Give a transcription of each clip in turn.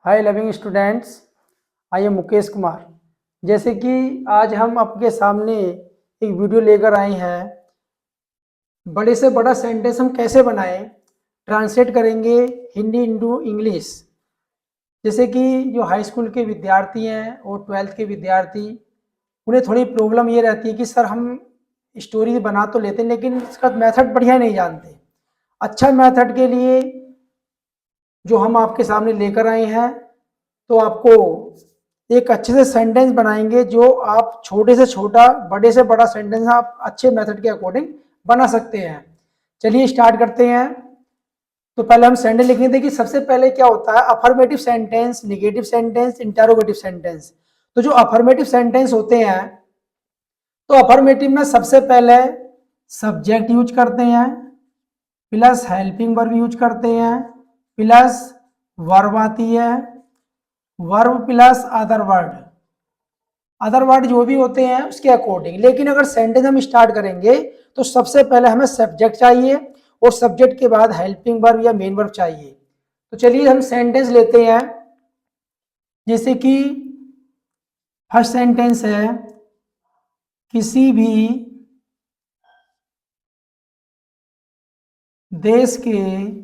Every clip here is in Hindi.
Hi loving students, I am Mukesh Kumar. जैसे कि आज हम आपके सामने एक वीडियो लेकर आए हैं, बड़े से बड़ा सेंटेंस हम कैसे बनाएं, ट्रांसलेट करेंगे हिंदी इंटू इंग्लिश। जैसे कि जो हाई स्कूल के विद्यार्थी हैं और ट्वेल्थ के विद्यार्थी, उन्हें थोड़ी प्रॉब्लम ये रहती है कि सर हम स्टोरी बना तो लेते हैं लेकिन इसका मेथड बढ़िया नहीं जानते। अच्छा मेथड के लिए जो हम आपके सामने लेकर आए हैं, तो आपको एक अच्छे से सेंटेंस बनाएंगे जो आप छोटे से छोटा बड़े से बड़ा सेंटेंस आप अच्छे मेथड के अकॉर्डिंग बना सकते हैं। चलिए स्टार्ट करते हैं। तो पहले हम सेंटेंस लिखेंगे कि सबसे पहले क्या होता है affirmative sentence, negative sentence, interrogative sentence. तो जो अफर्मेटिव सेंटेंस होते हैं, तो अफर्मेटिव में सबसे पहले सब्जेक्ट यूज करते हैं, प्लस हेल्पिंग वर्ब यूज करते हैं, प्लस वर्ब आती है, वर्ब प्लस अदर वर्ड जो भी होते हैं उसके अकॉर्डिंग। लेकिन अगर सेंटेंस हम स्टार्ट करेंगे तो सबसे पहले हमें सब्जेक्ट चाहिए और सब्जेक्ट के बाद हेल्पिंग वर्ब या मेन वर्ब चाहिए। तो चलिए हम सेंटेंस लेते हैं। जैसे कि फर्स्ट सेंटेंस है, किसी भी देश के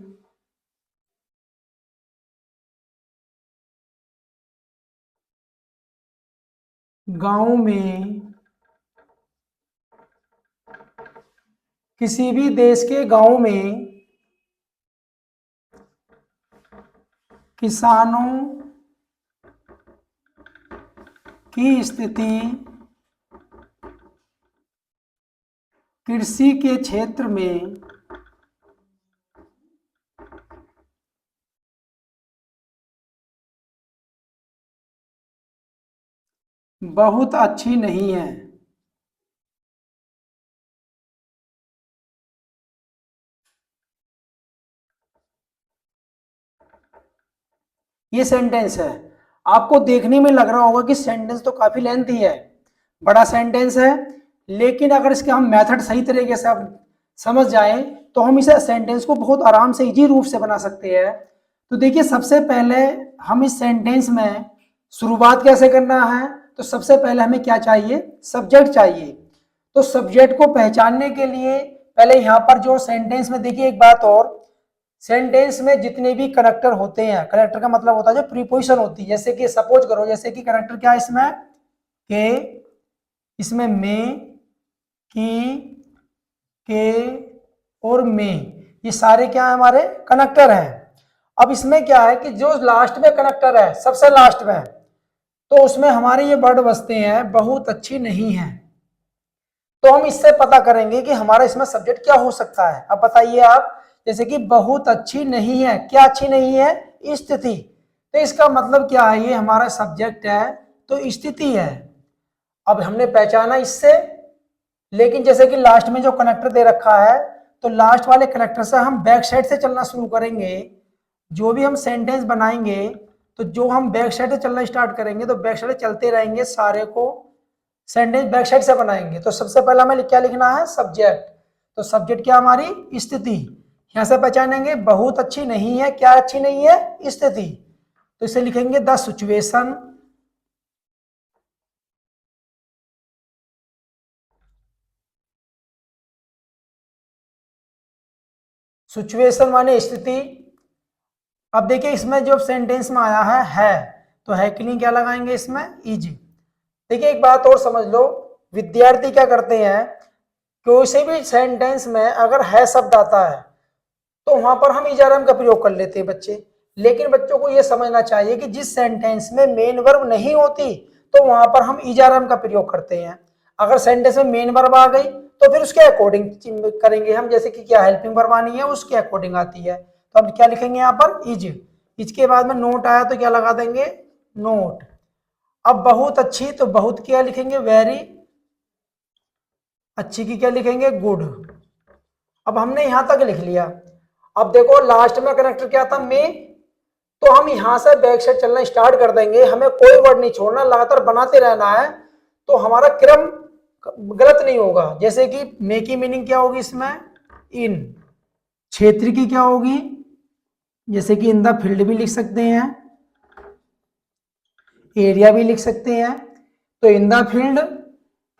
गांव में, किसी भी देश के गांव में किसानों की स्थिति कृषि के क्षेत्र में बहुत अच्छी नहीं है। ये सेंटेंस है। आपको देखने में लग रहा होगा कि सेंटेंस तो काफी लेंथी है, बड़ा सेंटेंस है, लेकिन अगर इसके हम मेथड सही तरीके से हम समझ जाएं तो हम इसे सेंटेंस को बहुत आराम से इजी रूप से बना सकते हैं। तो देखिए सबसे पहले हम इस सेंटेंस में शुरुआत कैसे करना है। तो सबसे पहले हमें क्या चाहिए, सब्जेक्ट चाहिए। तो सब्जेक्ट को पहचानने के लिए पहले यहाँ पर जो सेंटेंस में देखिए एक बात और, सेंटेंस में जितने भी कनेक्टर होते हैं, कनेक्टर का मतलब होता है जो प्रीपोजिशन होती है, जैसे कि सपोज करो, जैसे कि कनेक्टर क्या है इसमें के, इसमें में, के और में, ये सारे क्या है हमारे कनेक्टर हैं। अब इसमें क्या है कि जो लास्ट में कनेक्टर है, सबसे लास्ट में, तो उसमें हमारे ये वर्ड बसते हैं बहुत अच्छी नहीं है। तो हम इससे पता करेंगे कि हमारा इसमें सब्जेक्ट क्या हो सकता है। अब बताइए आप, जैसे कि बहुत अच्छी नहीं है, क्या अच्छी नहीं है, स्थिति। तो इसका मतलब क्या है, ये हमारा सब्जेक्ट है तो स्थिति है। अब हमने पहचाना इससे, लेकिन जैसे कि लास्ट में जो कनेक्टर दे रखा है, तो लास्ट वाले कनेक्टर से हम बैक साइड से चलना शुरू करेंगे। जो भी हम सेंटेंस बनाएंगे, तो जो हम बैक साइड से चलना स्टार्ट करेंगे तो बैक साइड चलते रहेंगे, सारे को सेंटेंस बैक साइड से बनाएंगे। तो सबसे पहला हमें क्या लिखना है, सब्जेक्ट। तो सब्जेक्ट क्या हमारी स्थिति, यहां से पहचानेंगे बहुत अच्छी नहीं है, क्या अच्छी नहीं है, स्थिति। तो इसे लिखेंगे द सिचुएशन, सिचुएशन माने स्थिति। अब देखिए इसमें जो सेंटेंस में आया है, तो है के लिए क्या लगाएंगे इसमें, इज। देखिए एक बात और समझ लो, विद्यार्थी क्या करते हैं, किसी भी सेंटेंस में अगर है शब्द आता है तो वहां पर हम इजाराम का प्रयोग कर लेते हैं बच्चे। लेकिन बच्चों को यह समझना चाहिए कि जिस सेंटेंस में मेन वर्ब नहीं होती तो वहां पर हम इजाराम का प्रयोग करते हैं। अगर सेंटेंस में मेन वर्ब आ गई तो फिर उसके अकॉर्डिंग करेंगे हम, जैसे कि क्या हेल्पिंग वर्ब आनी है उसके अकॉर्डिंग आती है। तो हम क्या लिखेंगे यहाँ पर, इज के बाद में नोट आया तो क्या लगा देंगे, नोट। अब बहुत अच्छी, तो बहुत क्या लिखेंगे, वेरी। अच्छी की क्या लिखेंगे, गुड। अब हमने यहां तक लिख लिया। अब देखो लास्ट में कनेक्टर क्या था, में, तो हम यहां से बैक साइड चलना स्टार्ट कर देंगे, हमें कोई वर्ड नहीं छोड़ना, लगातार बनाते रहना है। तो हमारा क्रम गलत नहीं होगा। जैसे कि मे की मीनिंग क्या होगी इसमें, इन। क्षेत्र की क्या होगी, जैसे कि इन द फील्ड भी लिख सकते हैं। एरिया भी लिख सकते हैं। तो इन द फील्ड,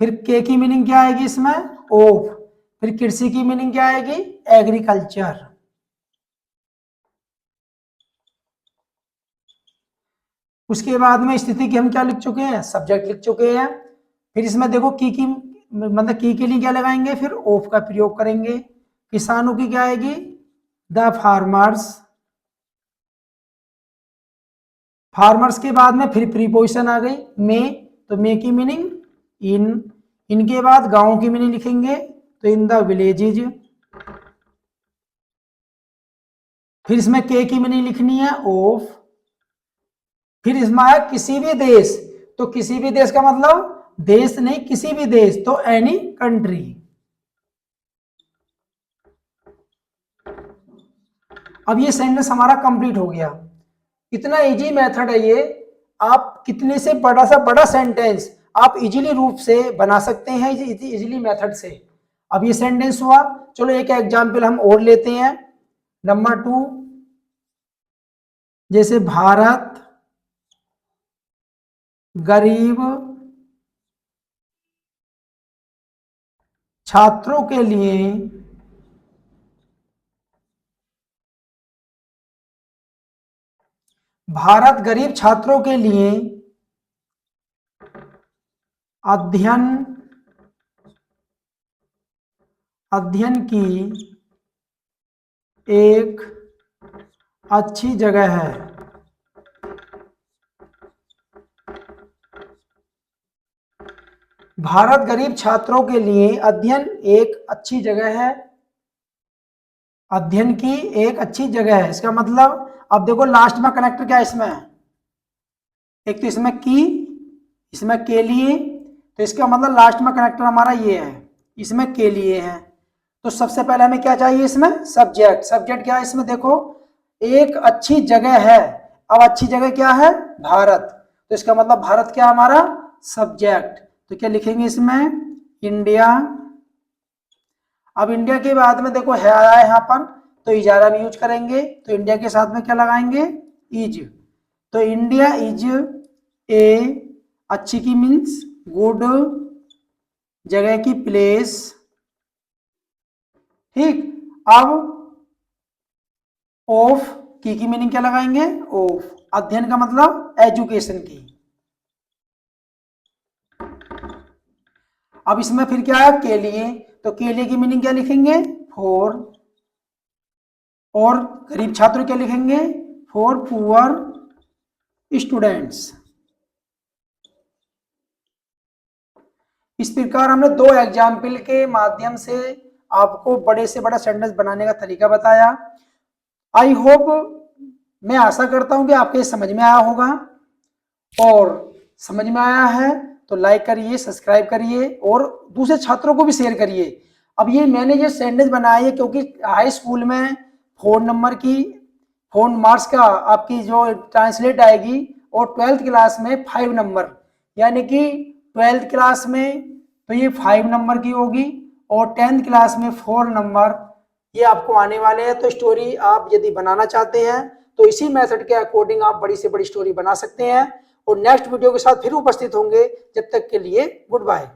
फिर के की मीनिंग क्या आएगी इसमें, ऑफ, फिर कृषि की मीनिंग क्या आएगी, एग्रीकल्चर। उसके बाद में स्थिति की हम क्या लिख चुके हैं, सब्जेक्ट लिख चुके हैं। फिर इसमें देखो की मतलब की के लिए क्या लगाएंगे, फिर ऑफ का प्रयोग करेंगे। किसानों की क्या आएगी, द फार्मर्स। फार्मर्स के बाद में फिर प्रीपोजिशन आ गई मे, तो मे की मीनिंग इन। इनके बाद गांव की मीनिंग लिखेंगे, तो इन द विलेजेज। फिर इसमें के की मीनिंग लिखनी है, ऑफ। फिर इसमें आया किसी भी देश, तो किसी भी देश का मतलब देश नहीं, किसी भी देश, तो एनी कंट्री। अब ये सेंटेंस हमारा कंप्लीट हो गया। इतना इजी मेथड है ये, आप कितने से बड़ा सा बड़ा सेंटेंस आप इजीली रूप से बना सकते हैं, इजीली मेथड से। अब ये सेंटेंस हुआ, चलो एक एग्जांपल हम और लेते हैं। नंबर 2, जैसे भारत गरीब छात्रों के लिए भारत गरीब छात्रों के लिए अध्ययन की एक अच्छी जगह है। भारत गरीब छात्रों के लिए अध्ययन एक अच्छी जगह है। अध्ययन की एक अच्छी जगह है, इसका मतलब अब देखो लास्ट में कनेक्टर क्या है इसमें, एक तो इसमें की, इसमें के लिए, तो इसका मतलब लास्ट में कनेक्टर हमारा ये है, इसमें के लिए है। तो सबसे पहले हमें क्या चाहिए इसमें, सब्जेक्ट। सब्जेक्ट क्या है इसमें, देखो एक अच्छी जगह है। अब अच्छी जगह क्या है, भारत, तो इसका मतलब भारत क्या हमारा सब्जेक्ट। तो क्या लिखेंगे इसमें, इंडिया। अब इंडिया के बाद में देखो है आया है यहाँ पर, तो इजारा भी यूज करेंगे, तो इंडिया के साथ में क्या लगाएंगे, इज। तो इंडिया इज ए, अच्छी की मीन्स गुड, जगह की प्लेस। ठीक, अब ऑफ की मीनिंग क्या लगाएंगे, ऑफ। अध्ययन का मतलब एजुकेशन की। अब इसमें फिर क्या है, के लिए, तो के लिए की मीनिंग क्या लिखेंगे, फॉर। और गरीब छात्र क्या लिखेंगे, फॉर पुअर स्टूडेंट्स। इस प्रकार हमने दो एग्जाम्पल के माध्यम से आपको बड़े से बड़ा सेंटेंस बनाने का तरीका बताया। आई होप, मैं आशा करता हूं कि आपके समझ में आया होगा, और समझ में आया है तो लाइक करिए, सब्सक्राइब करिए और दूसरे छात्रों को भी शेयर करिए। अब ये मैंने ये सेंटेंस बनाया है क्योंकि हाई स्कूल में फोन मार्क्स का आपकी जो ट्रांसलेट आएगी, और 12th क्लास में 5 नंबर, यानी कि 12th क्लास में तो ये 5 नंबर की होगी, और 10th क्लास में 4 नंबर ये आपको आने वाले हैं। तो स्टोरी आप यदि बनाना चाहते हैं तो इसी मेथड के अकॉर्डिंग आप बड़ी से बड़ी स्टोरी बना सकते हैं। और नेक्स्ट वीडियो के साथ फिर उपस्थित होंगे, जब तक के लिए गुड बाय।